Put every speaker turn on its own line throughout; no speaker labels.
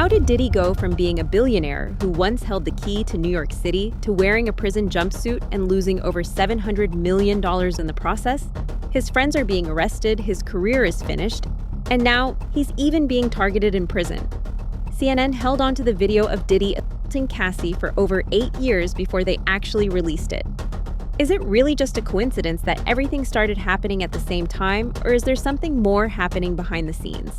How did Diddy go from being a billionaire who once held the key to New York City to wearing a prison jumpsuit and losing over $700 million in the process? His friends are being arrested, his career is finished, and now he's even being targeted in prison. CNN held onto the video of Diddy assaulting Cassie for over 8 years before they actually released it. Is it really just a coincidence that everything started happening at the same time, or is there something more happening behind the scenes?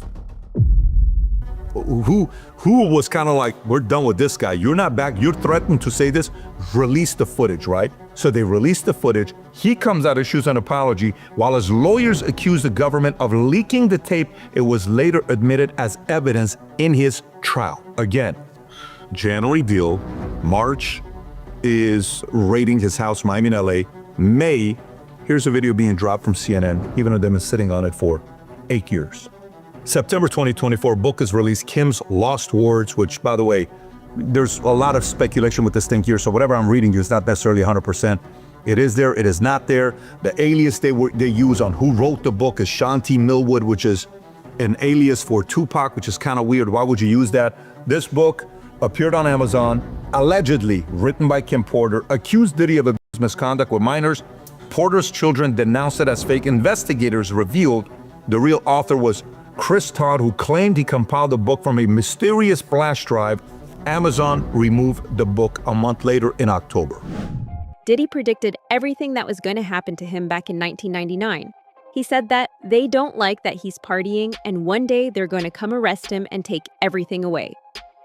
Who was kind of like, we're done with this guy. You're not back. You're threatened to say this. Release the footage, right? So they released the footage. He comes out, issues an apology. While his lawyers accused the government of leaking the tape, it was later admitted as evidence in his trial. Again, January deal. March is raiding his house, Miami and LA. May, here's a video being dropped from CNN, even though they've been sitting on it for 8 years. September 2024, book is released, Kim's Lost Words, which, by the way, there's a lot of speculation with this thing here, so whatever I'm reading is not necessarily 100%. It is there, it is not there. The alias they use on who wrote the book is Sean T. Millwood, which is an alias for Tupac, which is kind of weird. Why would you use that? This book appeared on Amazon, allegedly written by Kim Porter, accused Diddy of abuse misconduct with minors. Porter's children denounced it as fake. Investigators revealed the real author was Chris Todd, who claimed he compiled the book from a mysterious flash drive. Amazon removed the book a month later in October.
Diddy predicted everything that was going to happen to him back in 1999. He said that they don't like that he's partying and one day they're going to come arrest him and take everything away.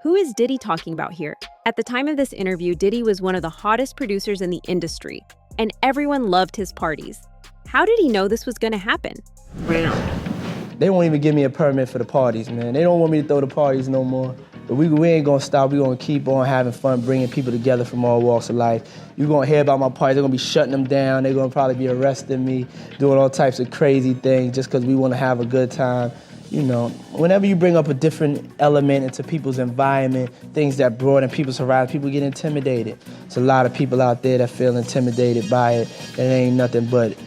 Who is Diddy talking about here? At the time of this interview, Diddy was one of the hottest producers in the industry, and everyone loved his parties. How did he know this was going to happen?
They won't even give me a permit for the parties, man. They don't want me to throw the parties no more. But we ain't gonna stop. We gonna keep on having fun, bringing people together from all walks of life. You're gonna hear about my parties. They're gonna be shutting them down. They're gonna probably be arresting me, doing all types of crazy things just because we wanna have a good time. You know, whenever you bring up a different element into people's environment, things that broaden people's horizon, people get intimidated. There's a lot of people out there that feel intimidated by it. It ain't nothing but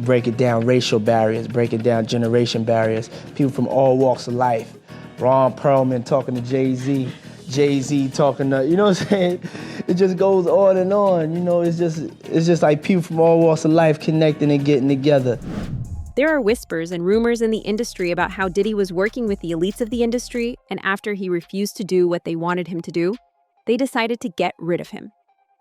breaking down racial barriers, breaking down generation barriers. People from all walks of life. Ron Perlman talking to Jay-Z, Jay-Z talking to, you know what I'm saying? It just goes on and on. You know, it's just like people from all walks of life connecting and getting together.
There are whispers and rumors in the industry about how Diddy was working with the elites of the industry, and after he refused to do what they wanted him to do, they decided to get rid of him.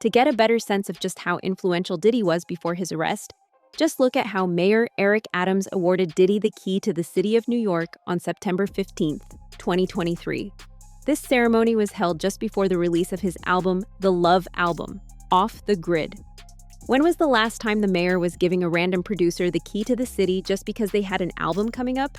To get a better sense of just how influential Diddy was before his arrest, just look at how Mayor Eric Adams awarded Diddy the key to the city of New York on September 15th, 2023. This ceremony was held just before the release of his album, The Love Album, Off the Grid. When was the last time the mayor was giving a random producer the key to the city just because they had an album coming up?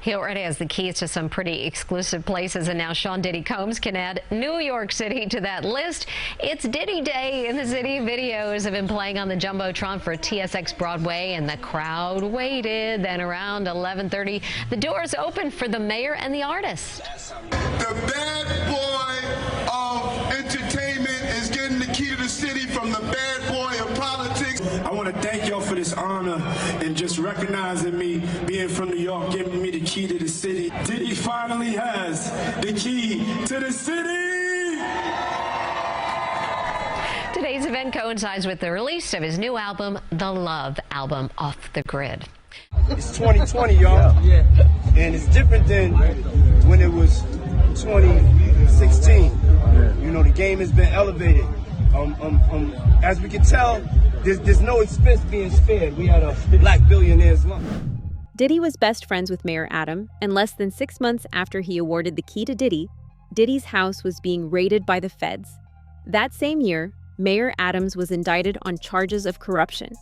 He already has the keys to some pretty exclusive places, and now Sean Diddy Combs can add New York City to that list. It's Diddy Day in the city. Videos have been playing on the Jumbotron for TSX Broadway, and the crowd waited. Then around 11:30, the doors opened for the mayor and the artist.
The bad boy of entertainment is getting the key to the city from the bad boy of politics.
I want to thank y'all for this honor and just recognizing me being from New York, giving me the key to the city. Diddy finally has the key to the city.
Today's event coincides with the release of his new album, The Love Album, Off the Grid.
It's 2020, y'all. Yeah. And it's different than when it was 2016. You know, the game has been elevated. As we can tell, there's no expense being spared. We had a black billionaire's lunch.
Diddy was best friends with Mayor Adam, and less than 6 months after he awarded the key to Diddy, Diddy's house was being raided by the feds. That same year, Mayor Adams was indicted on charges of corruption.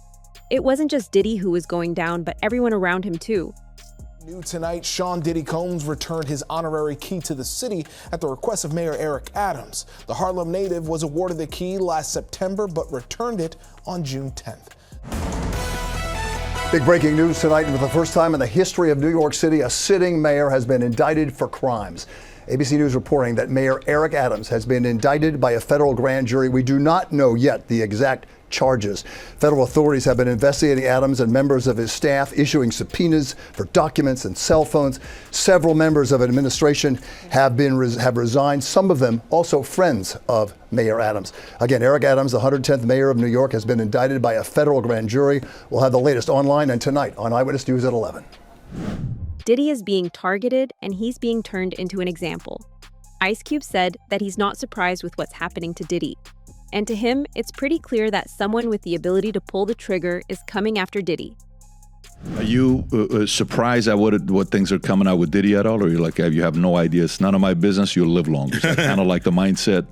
It wasn't just Diddy who was going down, but everyone around him too.
New tonight, Sean Diddy Combs returned his honorary key to the city at the request of Mayor Eric Adams. The Harlem native was awarded the key last September, but returned it on June 10th.
Big breaking news tonight. For the first time in the history of New York City, a sitting mayor has been indicted for crimes. ABC News reporting that Mayor Eric Adams has been indicted by a federal grand jury. We do not know yet the exact charges. Federal authorities have been investigating Adams and members of his staff, issuing subpoenas for documents and cell phones. Several members of administration have resigned, some of them also friends of Mayor Adams. Again, Eric Adams, the 110th mayor of New York, has been indicted by a federal grand jury. We'll have the latest online and tonight on Eyewitness News at 11.
Diddy is being targeted, and he's being turned into an example. Ice Cube said that he's not surprised with what's happening to Diddy. And to him, it's pretty clear that someone with the ability to pull the trigger is coming after Diddy.
Are you surprised at what things are coming out with Diddy at all? Or you're like, you have no idea, it's none of my business, you'll live longer? Is that kind of like the mindset?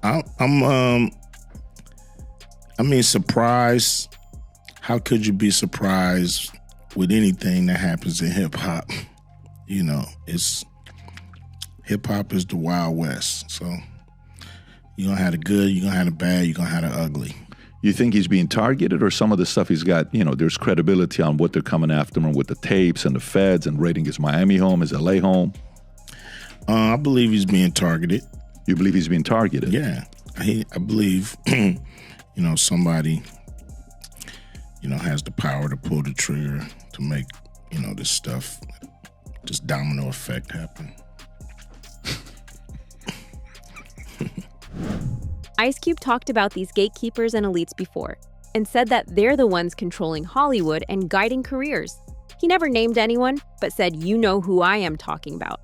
Surprised. How could you be surprised with anything that happens in hip hop? You know, hip hop is the Wild West. So you're going to have the good, you're going to have the bad, you're going to have the ugly.
You think he's being targeted, or some of the stuff he's got, there's credibility on what they're coming after him with the tapes and the feds and raiding his Miami home, his LA home?
I believe he's being targeted.
You believe he's being targeted?
Yeah. I believe, somebody, has the power to pull the trigger to make, this stuff, this domino effect happen.
Ice Cube talked about these gatekeepers and elites before, and said that they're the ones controlling Hollywood and guiding careers. He never named anyone, but said, "You know who I am talking about."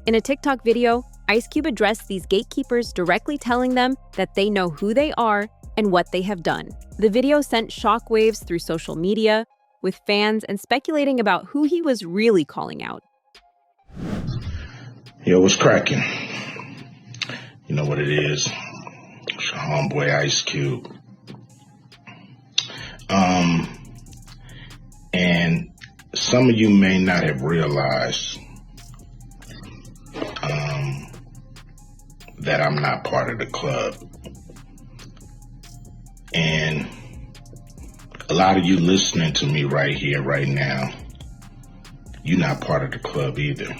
In a TikTok video, Ice Cube addressed these gatekeepers, directly telling them that they know who they are and what they have done. The video sent shockwaves through social media, with fans and speculating about who he was really calling out.
Yo, what's cracking? You know what it is. It's your homeboy Ice Cube. And some of you may not have realized that I'm not part of the club. And a lot of you listening to me right here, right now, you're not part of the club either.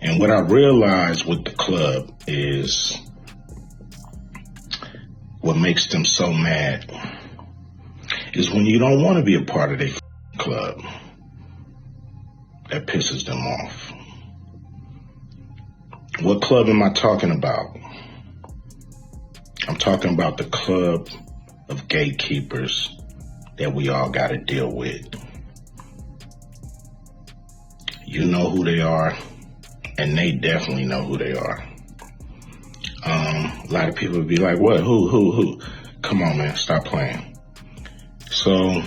And what I realized with the club is what makes them so mad is when you don't want to be a part of their club. That pisses them off. What club am I talking about? I'm talking about the club of gatekeepers that we all got to deal with. You know who they are, and they definitely know who they are. A lot of people would be like, what, who? Come on, man, stop playing. So,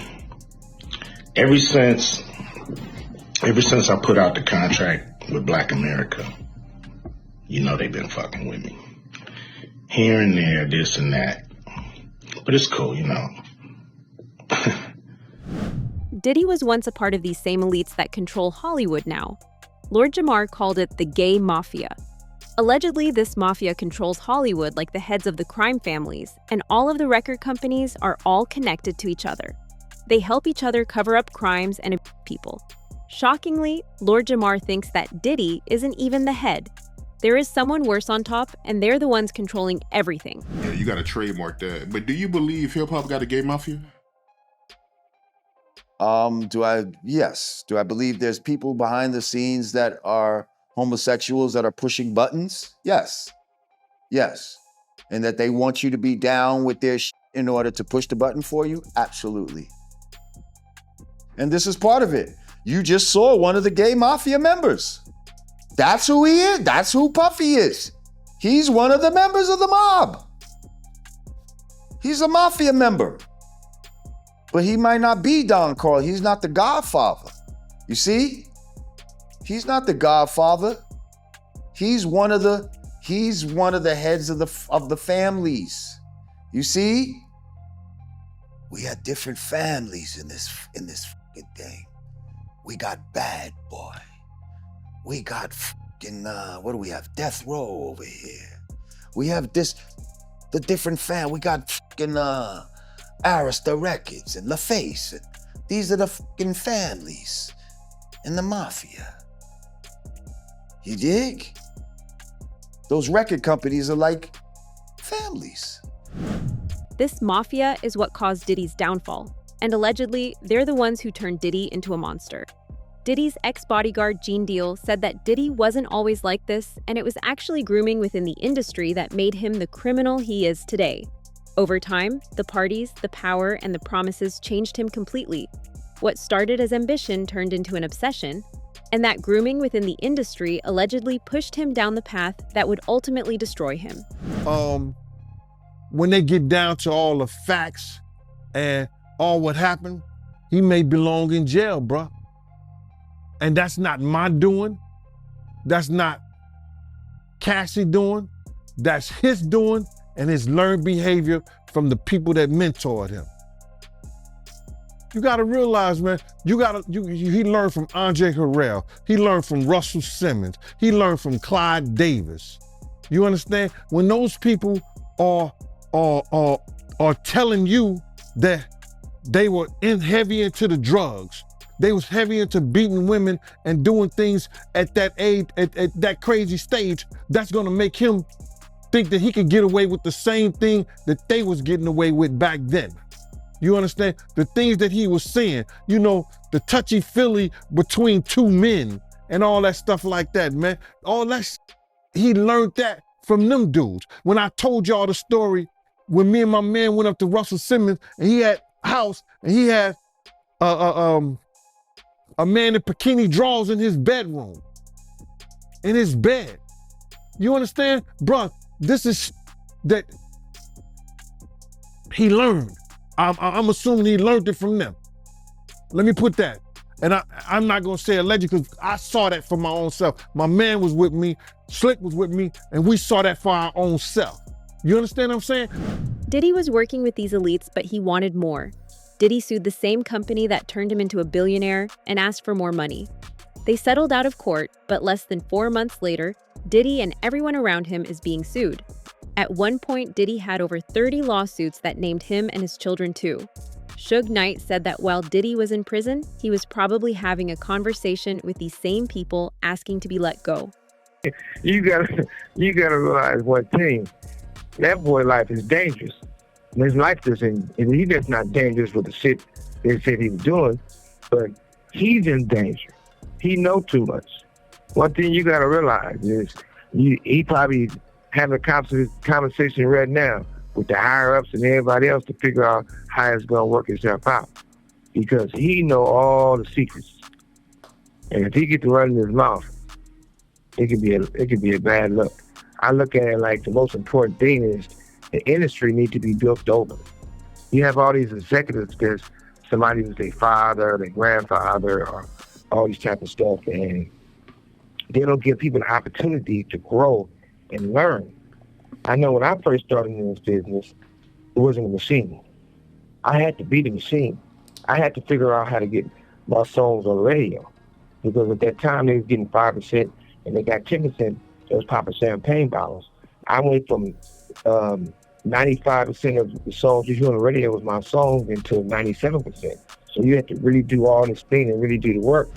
ever since I put out the contract with Black America, they've been fucking with me. Here and there, this and that. But it's cool,
Diddy was once a part of these same elites that control Hollywood now. Lord Jamar called it the gay mafia. Allegedly, this mafia controls Hollywood like the heads of the crime families, and all of the record companies are all connected to each other. They help each other cover up crimes and abuse people. Shockingly, Lord Jamar thinks that Diddy isn't even the head. There is someone worse on top, and they're the ones controlling everything.
Yeah, you got to trademark that. But do you believe hip-hop got a gay mafia?
Yes. Do I believe there's people behind the scenes that are homosexuals that are pushing buttons? Yes. And that they want you to be down with their in order to push the button for you? Absolutely. And this is part of it. You just saw one of the gay mafia members. That's who he is. That's who Puffy is. He's one of the members of the mob. He's a mafia member. But he might not be Don Carl. He's not the Godfather. You see? He's not the Godfather. He's one of the heads of the families. You see? We had different families in this fucking thing. We got Bad Boy. We got fucking what do we have? Death Row over here. We have the different we got fucking Arista Records and LaFace. These are the fucking families in the mafia. You dig? Those record companies are like families.
This mafia is what caused Diddy's downfall, and allegedly, they're the ones who turned Diddy into a monster. Diddy's ex-bodyguard Gene Deal said that Diddy wasn't always like this, and it was actually grooming within the industry that made him the criminal he is today. Over time, the parties, the power, and the promises changed him completely. What started as ambition turned into an obsession, and that grooming within the industry allegedly pushed him down the path that would ultimately destroy him.
When they get down to all the facts and all what happened, he may belong in jail, bruh. And that's not my doing. That's not Cassie doing. That's his doing and his learned behavior from the people that mentored him. You gotta realize, man, he learned from Andre Harrell. He learned from Russell Simmons. He learned from Clyde Davis. You understand? When those people are telling you that they were heavy into the drugs, they was heavy into beating women and doing things at that age, at that crazy stage, that's gonna make him think that he could get away with the same thing that they was getting away with back then. You understand? The things that he was saying, you know, the touchy-feely between two men and all that stuff like that, man. All that, he learned that from them dudes. When I told y'all the story, when me and my man went up to Russell Simmons and he had a house and he had a man in bikini drawers in his bedroom, in his bed. You understand? Bruh, this is that he learned. I'm assuming he learned it from them. Let me put that. And I'm not gonna say alleged because I saw that for my own self. My man was with me, Slick was with me, and we saw that for our own self. You understand what I'm saying?
Diddy was working with these elites, but he wanted more. Diddy sued the same company that turned him into a billionaire and asked for more money. They settled out of court, but less than 4 months later, Diddy and everyone around him is being sued. At one point, Diddy had over 30 lawsuits that named him and his children too. Suge Knight said that while Diddy was in prison, he was probably having a conversation with these same people asking to be let go.
You gotta realize one thing. That boy life is dangerous. His life isn't, and he's just not dangerous with the shit they said he was doing, but he's in danger. He know too much. One thing you gotta realize is he probably having a conversation right now with the higher ups and everybody else to figure out how it's gonna work itself out, because he know all the secrets. And if he get to running his mouth, it could be a bad look. I look at it like the most important thing is the industry need to be built over. You have all these executives because somebody was their father, their grandfather, or all these type of stuff, and they don't give people the opportunity to grow and learn. I know when I first started in this business, it wasn't a machine. I had to be the machine. I had to figure out how to get my songs on the radio, because at that time they was getting 5% and they got 10%. They was popping champagne bottles. I went from 95% of the songs you hear on the radio was my songs into 97%. So you had to really do all this thing and really do the work.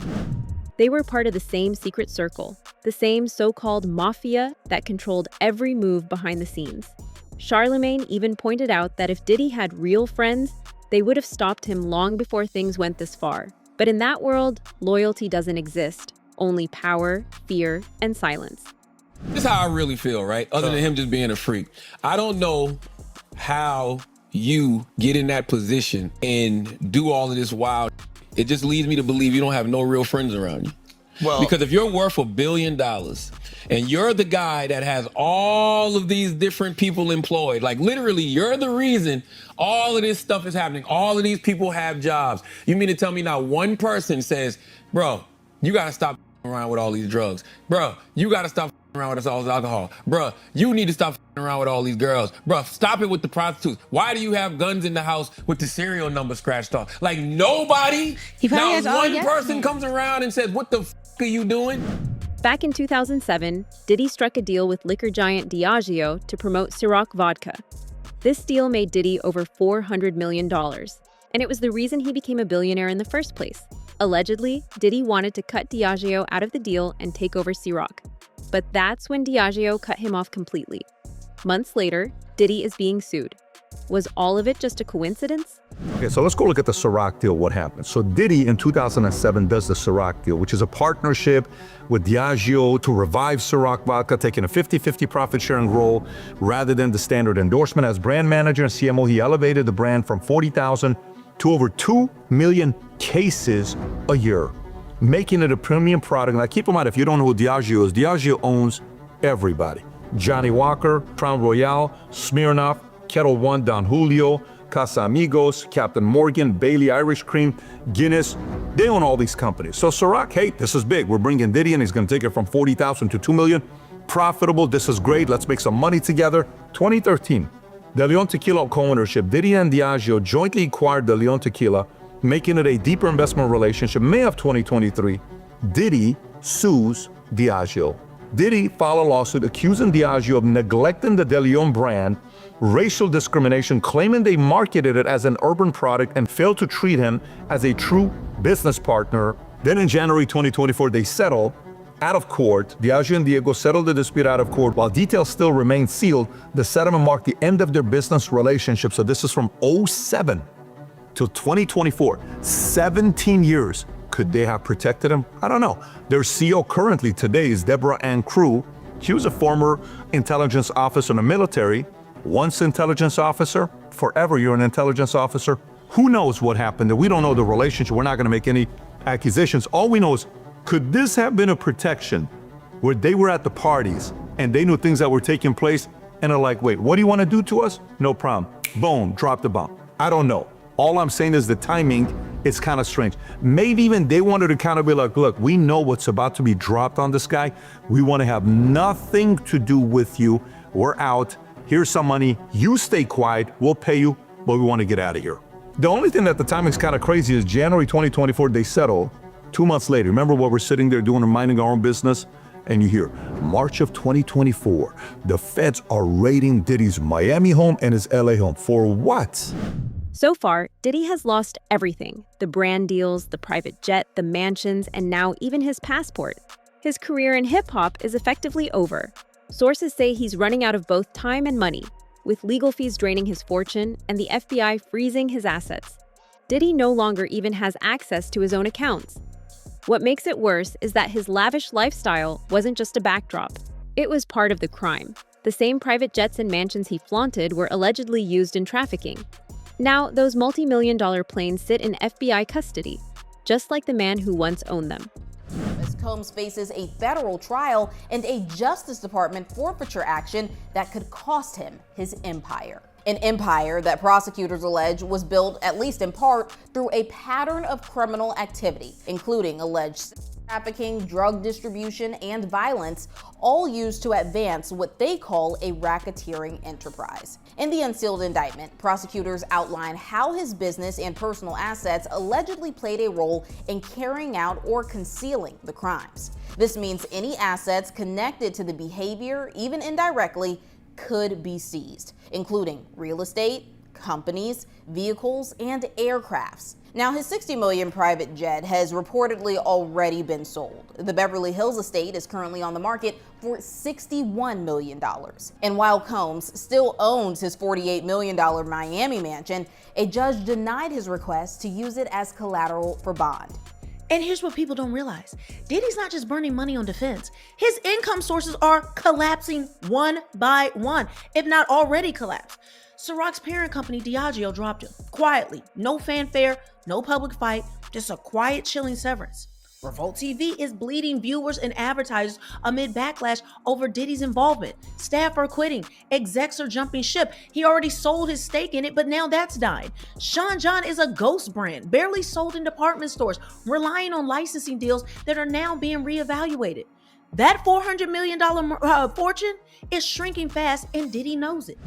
They were part of the same secret circle, the same so-called mafia that controlled every move behind the scenes. Charlemagne even pointed out that if Diddy had real friends, they would have stopped him long before things went this far. But in that world, loyalty doesn't exist, only power, fear, and silence.
This is how I really feel, right? Other than him just being a freak. I don't know how you get in that position and do all of this wild. It just leads me to believe you don't have no real friends around you. Well, because if you're worth $1 billion and you're the guy that has all of these different people employed, like literally you're the reason all of this stuff is happening. All of these people have jobs. You mean to tell me not one person says, bro, you got to stop around with all these drugs. Bro, you got to stop around with all this alcohol. Bruh, you need to stop around with all these girls. Bruh, stop it with the prostitutes. Why do you have guns in the house with the serial number scratched off? Like nobody, not one person comes around and says, what the f*** are you doing?
Back in 2007, Diddy struck a deal with liquor giant Diageo to promote Ciroc vodka. This deal made Diddy over $400 million, and it was the reason he became a billionaire in the first place. Allegedly, Diddy wanted to cut Diageo out of the deal and take over Ciroc. But that's when Diageo cut him off completely. Months later, Diddy is being sued. Was all of it just a coincidence?
Okay, so let's go look at the Ciroc deal, what happened. So Diddy in 2007 does the Ciroc deal, which is a partnership with Diageo to revive Ciroc vodka, taking a 50-50 profit sharing role rather than the standard endorsement. As brand manager and CMO, he elevated the brand from 40,000 to over 2 million cases a year, making it a premium product. Now keep in mind, if you don't know who Diageo is, Diageo owns everybody. Johnny Walker, Crown Royal, Smirnoff, Kettle One, Don Julio, Casamigos, Captain Morgan, Bailey Irish Cream, Guinness. They own all these companies. So Ciroc, hey, this is big. We're bringing Diddy and he's going to take it from 40,000 to 2 million. Profitable. This is great. Let's make some money together. 2013, De Leon Tequila co-ownership. Diddy and Diageo jointly acquired De Leon Tequila, making it a deeper investment relationship. May of 2023, Diddy sues Diageo. Diddy filed a lawsuit accusing Diageo of neglecting the De Leon brand, racial discrimination, claiming they marketed it as an urban product and failed to treat him as a true business partner. Then in January 2024, they settled out of court. Diageo and Diego settled the dispute out of court. While details still remain sealed, the settlement marked the end of their business relationship. So this is from 2007 till 2024, 17 years. Could they have protected him? I don't know. Their CEO currently today is Deborah Ann Crew. She was a former intelligence officer in the military. Once intelligence officer, forever you're an intelligence officer. Who knows what happened? We don't know the relationship. We're not going to make any accusations. All we know is, could this have been a protection where they were at the parties and they knew things that were taking place and are like, wait, what do you want to do to us? No problem. Boom, drop the bomb. I don't know. All I'm saying is the timing is kind of strange. Maybe even they wanted to kind of be like, look, we know what's about to be dropped on this guy. We want to have nothing to do with you. We're out. Here's some money. You stay quiet. We'll pay you, but we want to get out of here. The only thing that the timing is kind of crazy is January 2024, they settle. 2 months later, remember what we're sitting there doing and minding our own business? And you hear, March of 2024, the feds are raiding Diddy's Miami home and his LA home. For what?
So far, Diddy has lost everything. The brand deals, the private jet, the mansions, and now even his passport. His career in hip-hop is effectively over. Sources say he's running out of both time and money, with legal fees draining his fortune and the FBI freezing his assets. Diddy no longer even has access to his own accounts. What makes it worse is that his lavish lifestyle wasn't just a backdrop. It was part of the crime. The same private jets and mansions he flaunted were allegedly used in trafficking. Now, those multi-million-dollar planes sit in FBI custody, just like the man who once owned them.
Ms. Combs faces a federal trial and a Justice Department forfeiture action that could cost him his empire. An empire that prosecutors allege was built, at least in part, through a pattern of criminal activity, including alleged trafficking, drug distribution, and violence, all used to advance what they call a racketeering enterprise. In the unsealed indictment, prosecutors outline how his business and personal assets allegedly played a role in carrying out or concealing the crimes. This means any assets connected to the behavior, even indirectly, could be seized, including real estate, companies, vehicles, and aircrafts. Now, his $60 million private jet has reportedly already been sold. The Beverly Hills estate is currently on the market for $61 million. And while Combs still owns his $48 million Miami mansion, a judge denied his request to use it as collateral for bond.
And here's what people don't realize. Diddy's not just burning money on defense. His income sources are collapsing one by one, if not already collapsed. Ciroc's parent company, Diageo, dropped him. Quietly, no fanfare, no public fight, just a quiet, chilling severance. Revolt TV is bleeding viewers and advertisers amid backlash over Diddy's involvement. Staff are quitting, execs are jumping ship. He already sold his stake in it, but now that's died. Sean John is a ghost brand, barely sold in department stores, relying on licensing deals that are now being reevaluated. That $400 million fortune is shrinking fast, and Diddy knows it.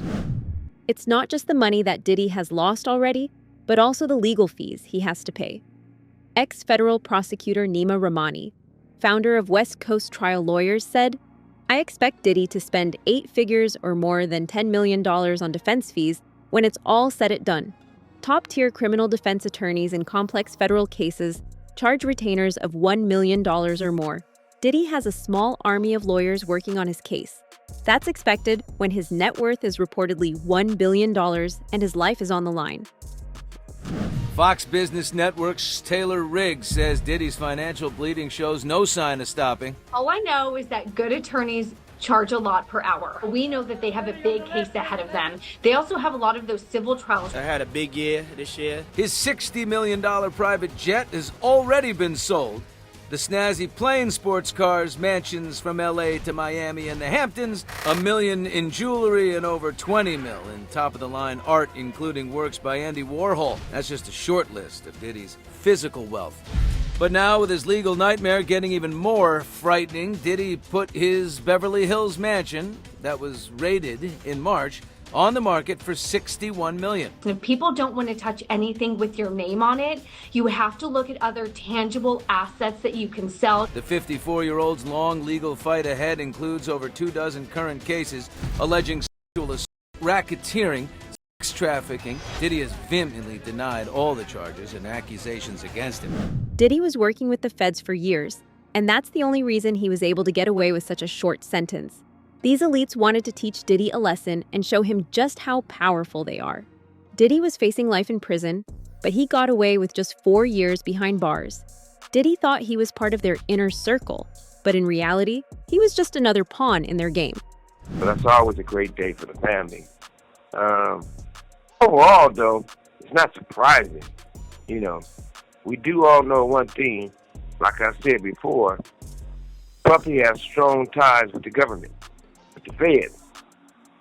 It's not just the money that Diddy has lost already, but also the legal fees he has to pay. Ex-federal prosecutor Nima Rahmani, founder of West Coast Trial Lawyers, said, "I expect Diddy to spend 8 figures or more than $10 million on defense fees when it's all said and done. Top-tier criminal defense attorneys in complex federal cases charge retainers of $1 million or more. Diddy has a small army of lawyers working on his case. That's expected when his net worth is reportedly $1 billion and his life is on the line.
Fox Business Network's Taylor Riggs says Diddy's financial bleeding shows no sign of stopping.
All I know is that good attorneys charge a lot per hour. We know that they have a big case ahead of them. They also have a lot of those civil trials.
I had a big year this year. His $60 million private jet has already been sold. The snazzy plane, sports cars, mansions from LA to Miami and the Hamptons, $1 million in jewelry and over $20 million in top-of-the-line art, including works by Andy Warhol. That's just a short list of Diddy's physical wealth. But now, with his legal nightmare getting even more frightening, Diddy put his Beverly Hills mansion, that was raided in March, on the market for $61 million.
If people don't want to touch anything with your name on it, you have to look at other tangible assets that you can sell.
The 54-year-old's long legal fight ahead includes over 24 current cases alleging sexual assault, racketeering, sex trafficking. Diddy has vehemently denied all the charges and accusations against him.
Diddy was working with the feds for years, and that's the only reason he was able to get away with such a short sentence. These elites wanted to teach Diddy a lesson and show him just how powerful they are. Diddy was facing life in prison, but he got away with just 4 years behind bars. Diddy thought he was part of their inner circle, but in reality, he was just another pawn in their game.
But that's always a great day for the family. Overall, though, it's not surprising. You know, we do all know one thing, like I said before, Puffy has strong ties with the government, with the feds,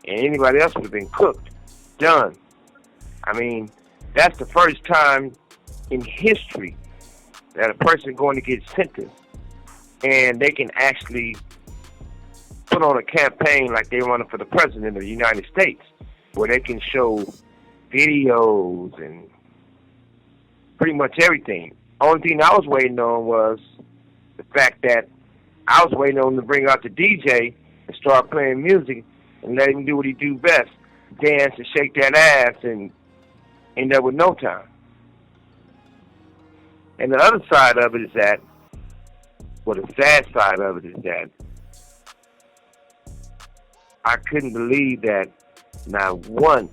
and anybody else would have been cooked, done. I mean, that's the first time in history that a person is going to get sentenced and they can actually put on a campaign like they're running for the president of the United States, where they can show videos and pretty much everything. Only thing I was waiting on was the fact that I was waiting on him to bring out the DJ and start playing music and let him do what he do best, dance and shake that ass and end up with no time. And the other side of it is that, well, the sad side of it is that I couldn't believe that not one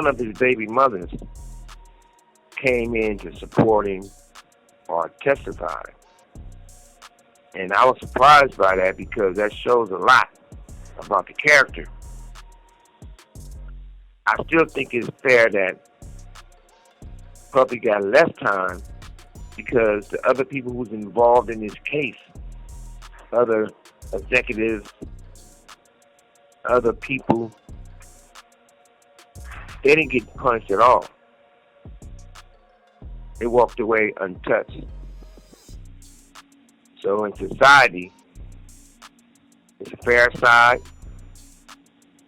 of his baby mothers came in to support him or testify. And I was surprised by that because that shows a lot about the character. I still think it's fair that Puffy got less time because the other people who was involved in this case, other executives, other people, they didn't get punished at all. They walked away untouched. So in society, it's a fair side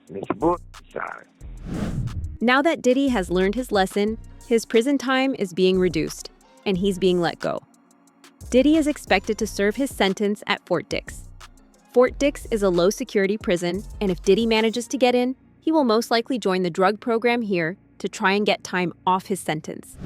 and it's a bullshit side.
Now that Diddy has learned his lesson, his prison time is being reduced, and he's being let go. Diddy is expected to serve his sentence at Fort Dix. Fort Dix is a low-security prison, and if Diddy manages to get in, he will most likely join the drug program here to try and get time off his sentence.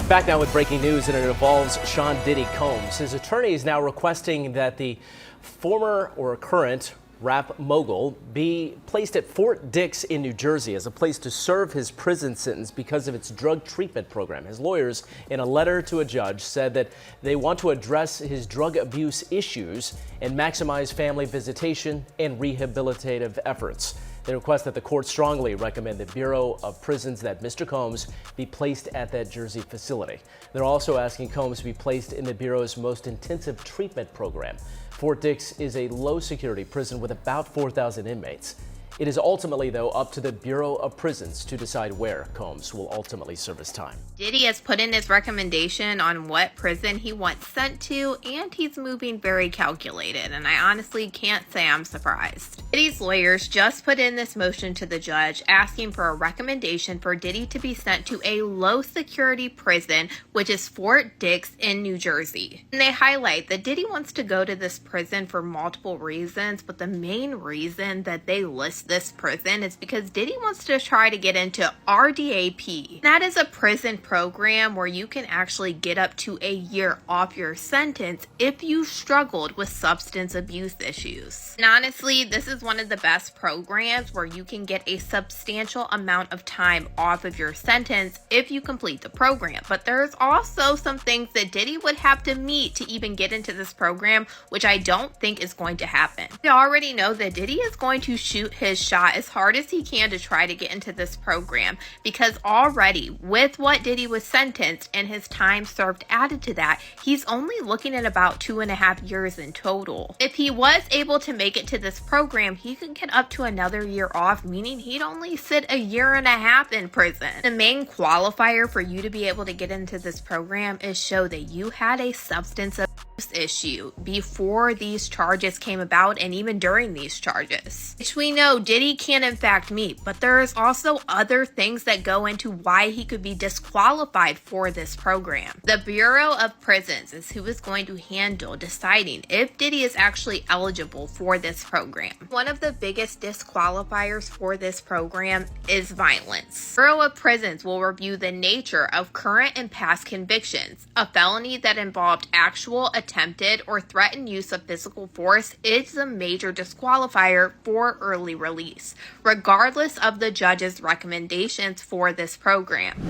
Back now with breaking news, and it involves Sean Diddy Combs. His attorney is now requesting that the former or current rap mogul be placed at Fort Dix in New Jersey as a place to serve his prison sentence because of its drug treatment program. His lawyers, in a letter to a judge, said that they want to address his drug abuse issues and maximize family visitation and rehabilitative efforts. They request that the court strongly recommend the Bureau of Prisons that Mr. Combs be placed at that Jersey facility. They're also asking Combs to be placed in the Bureau's most intensive treatment program. Fort Dix is a low-security prison with about 4,000 inmates. It is ultimately, though, up to the Bureau of Prisons to decide where Combs will ultimately serve his time.
Diddy has put in his recommendation on what prison he wants sent to, and he's moving very calculated, and I honestly can't say I'm surprised. Diddy's lawyers just put in this motion to the judge asking for a recommendation for Diddy to be sent to a low-security prison, which is Fort Dix in New Jersey. And they highlight that Diddy wants to go to this prison for multiple reasons, but the main reason that they list this prison is because Diddy wants to try to get into RDAP. That is a prison program where you can actually get up to a year off your sentence if you struggled with substance abuse issues. And honestly, this is one of the best programs where you can get a substantial amount of time off of your sentence if you complete the program. But there's also some things that Diddy would have to meet to even get into this program, which I don't think is going to happen. We already know that Diddy is going to shoot his shot as hard as he can to try to get into this program, because already with what Diddy was sentenced and his time served added to that, he's only looking at about 2.5 years in total. If he was able to make it to this program, he could get up to another year off, meaning he'd only sit 1.5 years in prison. The main qualifier for you to be able to get into this program is show that you had a substance abuse issue before these charges came about and even during these charges, which we know Diddy can in fact meet. But there is also other things that go into why he could be disqualified for this program. The Bureau of Prisons is who is going to handle deciding if Diddy is actually eligible for this program. One of the biggest disqualifiers for this program is violence. Bureau of Prisons will review the nature of current and past convictions. A felony that involved actual attempted or threatened use of physical force is a major disqualifier for early release, regardless of the judge's recommendations for this program.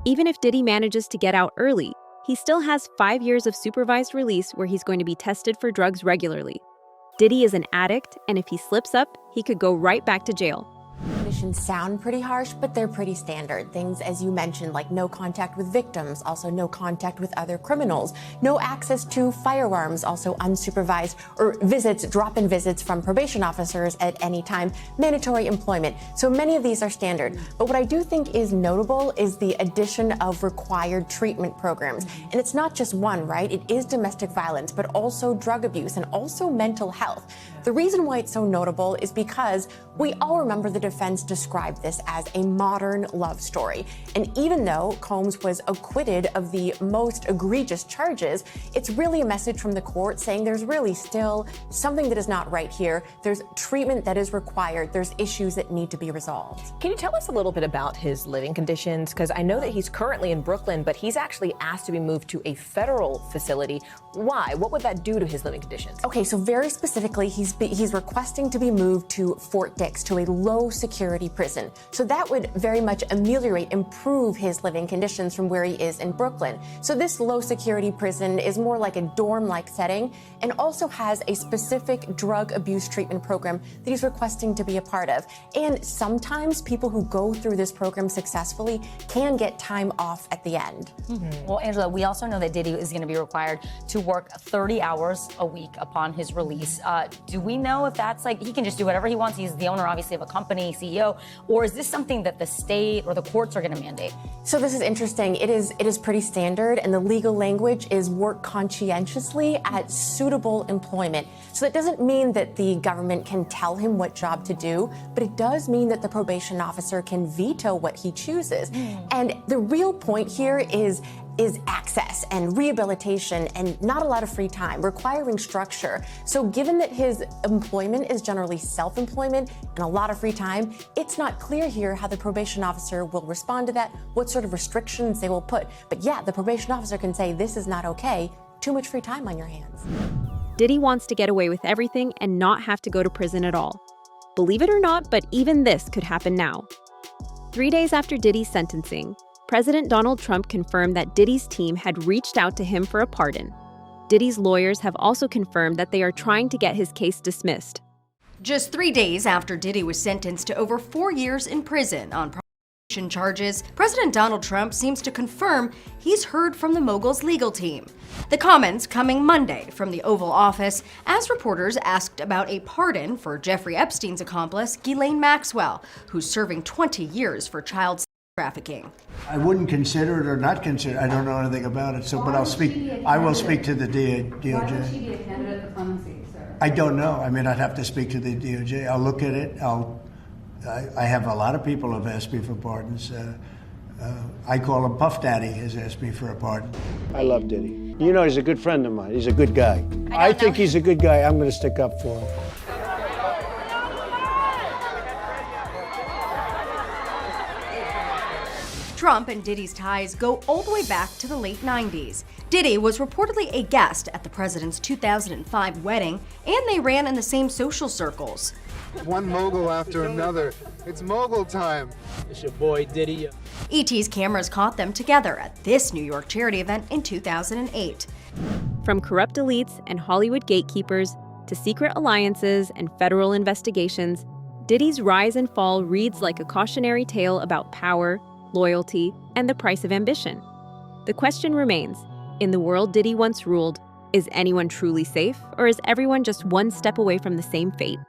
Even if Diddy manages to get out early, he still has 5 years of supervised release where he's going to be tested for drugs regularly. Diddy is an addict, and if he slips up, he could go right back to jail.
Conditions sound pretty harsh, but they're pretty standard. Things, as you mentioned, like no contact with victims, also no contact with other criminals, no access to firearms, also unsupervised or visits, drop-in visits from probation officers at any time, mandatory employment. So many of these are standard. But what I do think is notable is the addition of required treatment programs. And it's not just one, right? It is domestic violence, but also drug abuse and also mental health. The reason why it's so notable is because we all remember the defense described this as a modern love story. And even though Combs was acquitted of the most egregious charges, it's really a message from the court saying there's really still something that is not right here. There's treatment that is required. There's issues that need to be resolved.
Can you tell us a little bit about his living conditions? Because I know that he's currently in Brooklyn, but he's actually asked to be moved to a federal facility. Why? What would that do to his living conditions?
Okay, so very specifically, he's requesting to be moved to Fort Dix, to a low security prison. So that would very much ameliorate, improve his living conditions from where he is in Brooklyn. So this low security prison is more like a dorm-like setting and also has a specific drug abuse treatment program that he's requesting to be a part of. And sometimes people who go through this program successfully can get time off at the end.
Mm-hmm. Well, Angela, we also know that Diddy is going to be required to work 30 hours a week upon his release. Do we know if that's like, he can just do whatever he wants? He's the owner, obviously, of a company, CEO, or is this something that the state or the courts are going to mandate?
So this is interesting. It is pretty standard, and the legal language is work conscientiously at suitable employment. So that doesn't mean that the government can tell him what job to do, but it does mean that the probation officer can veto what he chooses. And the real point here is access and rehabilitation and not a lot of free time, requiring structure. So given that his employment is generally self-employment and a lot of free time, it's not clear here how the probation officer will respond to that, what sort of restrictions they will put. But yeah, the probation officer can say, this is not okay, too much free time on your hands.
Diddy wants to get away with everything and not have to go to prison at all. Believe it or not, but even this could happen now. 3 days after Diddy's sentencing, President Donald Trump confirmed that Diddy's team had reached out to him for a pardon. Diddy's lawyers have also confirmed that they are trying to get his case dismissed.
Just 3 days after Diddy was sentenced to over 4 years in prison on prosecution charges, President Donald Trump seems to confirm he's heard from the mogul's legal team. The comments coming Monday from the Oval Office as reporters asked about a pardon for Jeffrey Epstein's accomplice, Ghislaine Maxwell, who's serving 20 years for child trafficking.
I wouldn't consider it or not consider it. I don't know anything about it. So, but I'll speak. I will speak to the DOJ.
Why would she be a candidate for clemency, sir?
I don't know. I mean, I'd have to speak to the DOJ. I'll look at it. I have a lot of people have asked me for pardons. I call him Puff Daddy has asked me for a pardon.
I love Diddy. You know, he's a good friend of mine. He's a good guy. I think he's a good guy. I'm going to stick up for him.
Trump and Diddy's ties go all the way back to the late 90s. Diddy was reportedly a guest at the president's 2005 wedding, and they ran in the same social circles.
One mogul after another. It's mogul time.
It's your boy Diddy.
ET's cameras caught them together at this New York charity event in 2008.
From corrupt elites and Hollywood gatekeepers to secret alliances and federal investigations, Diddy's rise and fall reads like a cautionary tale about power, loyalty, and the price of ambition. The question remains, in the world Diddy once ruled, is anyone truly safe, or is everyone just one step away from the same fate?